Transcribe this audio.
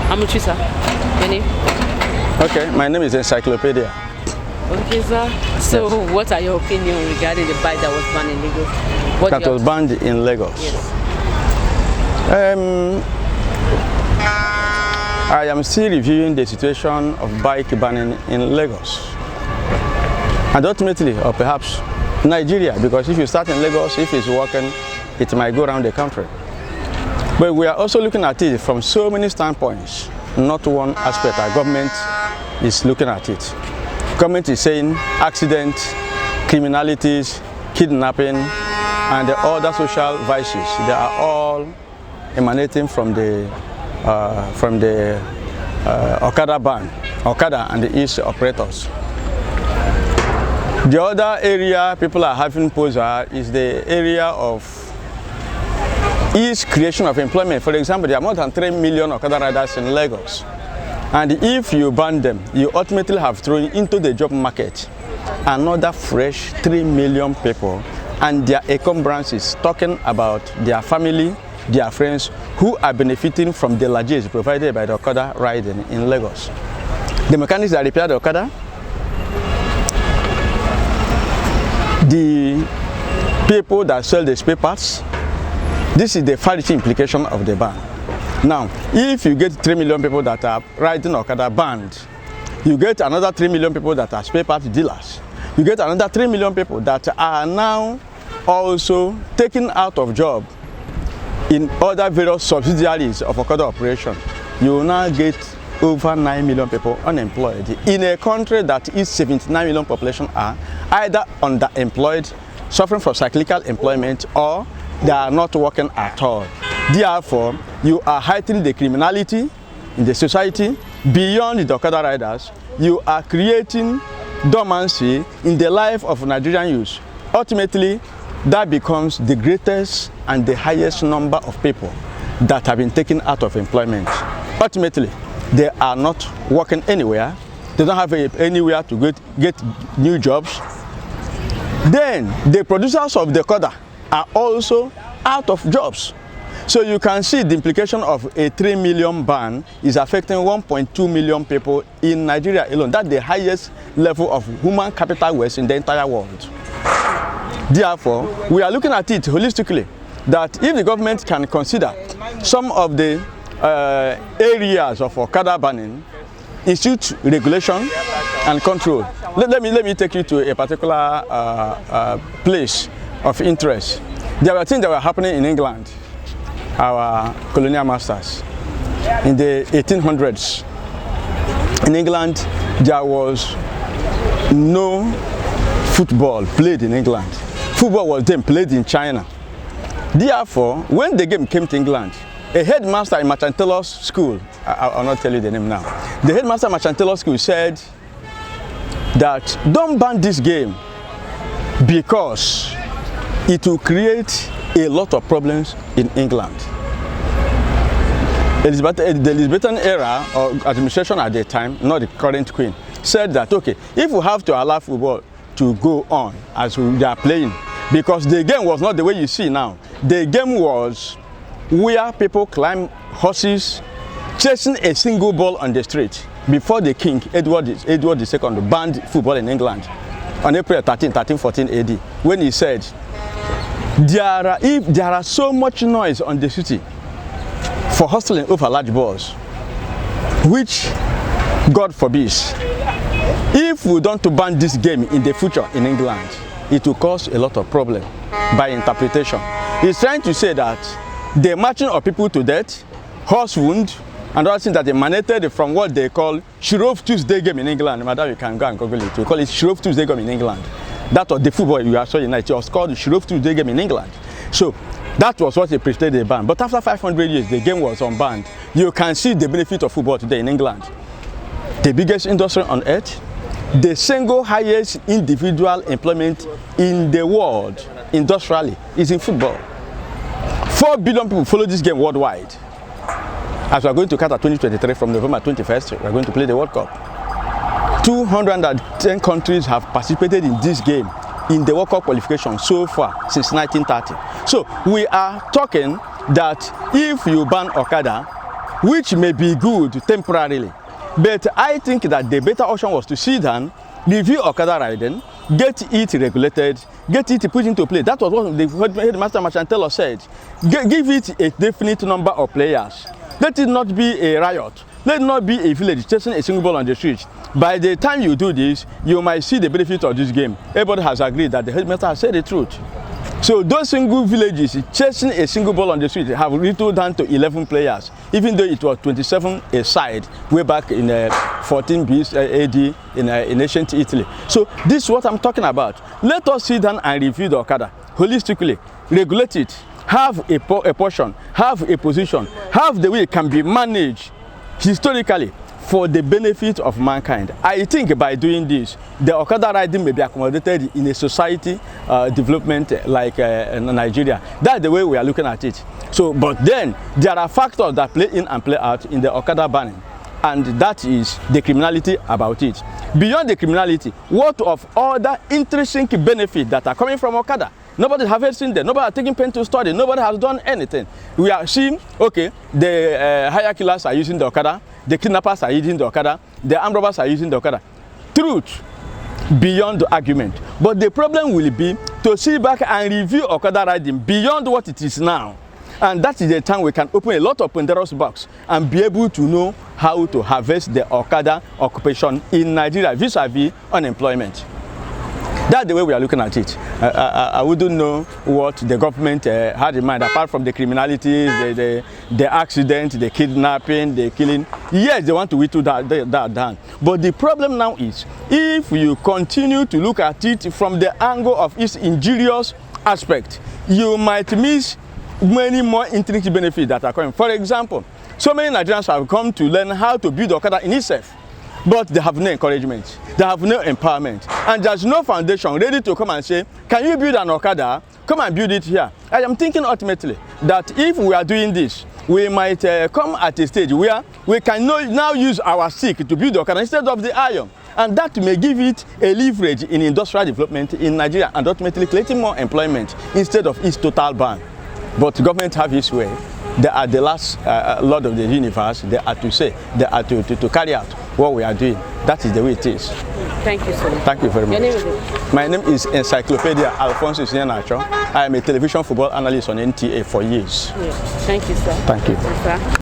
Amuchi, sir. Your name? Okay, my name is Encyclopedia. Okay, sir. So, yes. What are your opinions regarding the bike that was banned in Lagos? That was banned in Lagos? Yes. I am still reviewing the situation of bike banning in Lagos. And ultimately, or perhaps Nigeria, because if you start in Lagos, if it's working, it might go around the country. But we are also looking at it from so many standpoints, not one aspect. Our government is looking at it. Government is saying accidents, criminalities, kidnapping, and the other social vices. They are all emanating from the Okada ban, Okada and the East operators. The other area people are having poser is the area of ease creation of employment. For example, there are more than 3 million Okada riders in Lagos. And if you ban them, you ultimately have thrown into the job market another fresh 3 million people and their encumbrances, talking about their family, their friends who are benefiting from the luggage provided by the Okada riding in Lagos. The mechanics that repair the Okada, the people that sell the spare parts. This is the Hârdshíp implication of the ban. Now, if you get 3 million people that are riding Okada banned, you get another 3 million people that are spare parts dealers. You get another 3 million people that are now also taken out of job in other various subsidiaries of Okada operation. You will now get over 9 million people unemployed in a country that is 79 million population are either underemployed, suffering from cyclical employment, or they are not working at all. Therefore, you are heightening the criminality in the society beyond the Okada riders. You are creating dormancy in the life of Nigerian youth. Ultimately, that becomes the greatest and the highest number of people that have been taken out of employment. Ultimately, they are not working anywhere. They don't have anywhere to get new jobs. Then, the producers of the Okada are also out of jobs. So you can see the implication of a 3 million ban is affecting 1.2 million people in Nigeria alone. That's the highest level of human capital waste in the entire world. Therefore, we are looking at it holistically, that if the government can consider some of the areas of Okada banning, institute regulation and control. Let me take you to a particular place of interest. There were things that were happening in England, our colonial masters, in the 1800s. In England, there was no football played in England. Football was then played in China. Therefore, when the game came to England, a headmaster in Merchant Taylor's school, I'll not tell you the name now, the headmaster in Merchant Taylor's school said that don't ban this game because it will create a lot of problems in England. The Elizabethan era or administration at the time, not the current queen, said that okay, if we have to allow football to go on as they are playing, because the game was not the way you see now. The game was where people climb horses, chasing a single ball on the street. Before the king, Edward II, banned football in England on April 1314 AD, when he said, if there are so much noise on the city for hustling over large balls, which God forbids, if we don't ban this game in the future in England, it will cause a lot of problem by interpretation. He's trying to say that the marching of people to death, horse wound, and other things that emanated from what they call Shrove Tuesday game in England. Madam, you can go and Google it. We call it Shrove Tuesday game in England. That was the football you are showing tonight. It was called the Shrove Tuesday game in England. So that was what they preceded the ban. But after 500 years, the game was unbanned. You can see the benefit of football today in England. The biggest industry on earth, the single highest individual employment in the world, industrially, is in football. 4 billion people follow this game worldwide. As we are going to Qatar 2023 from November 21st, we are going to play the World Cup. 210 countries have participated in this game in the World Cup qualification so far since 1930. So we are talking that if you ban Okada, which may be good temporarily. But I think that the better option was to sit down, review Okada riding, get it regulated, get it put into play. That was what the headmaster Machantello said. Give it a definite number of players. Let it not be a riot. Let it not be a village chasing a single ball on the street. By the time you do this, you might see the benefit of this game. Everybody has agreed that the headmaster has said the truth. So those single villages chasing a single ball on the street have whittled down to 11 players, even though it was 27 a side way back in 14 AD in ancient Italy. So this is what I'm talking about. Let us sit down and review the Okada holistically, regulate it, have a portion, have a position, have the way it can be managed historically for the benefit of mankind. I think by doing this, the Okada riding may be accommodated in a society development like Nigeria. That's the way we are looking at it. So, but then there are factors that play in and play out in the Okada banning, and that is the criminality about it. Beyond the criminality, what of other intrinsic benefits that are coming from Okada? Nobody has seen them. Nobody has taken pen to study. Nobody has done anything. We are seeing, okay, the hire killers are using the Okada. The kidnappers are using the Okada. The armed robbers are using the Okada. Truth beyond the argument. But the problem will be to sit back and review Okada riding beyond what it is now. And that is the time we can open a lot of Pandora's box and be able to know how to harvest the Okada occupation in Nigeria vis-a-vis unemployment. That's the way we are looking at it. I wouldn't know what the government had in mind, apart from the criminality, the accident, the kidnapping, the killing. Yes, they want to whittle that down. But the problem now is, if you continue to look at it from the angle of its injurious aspect, you might miss many more intrinsic benefits that are coming. For example, so many Nigerians have come to learn how to build Okada in itself, but they have no encouragement, they have no empowerment, and there's no foundation ready to come and say, can you build an Okada? Come and build it here. I am thinking ultimately that if we are doing this, we might come at a stage where we can now use our stick to build the Okada instead of the iron. And that may give it a leverage in industrial development in Nigeria and ultimately creating more employment instead of its total ban. But the government have its way. They are the last Lord of the universe. They are to say, they are to carry out what we are doing. That is the way it is. Thank you so much. Thank you very much. Your name is? My name is Encyclopedia Alfonso Sianacho. I am a television football analyst on NTA for years. Yeah. Thank you, sir. Thank you. Sir.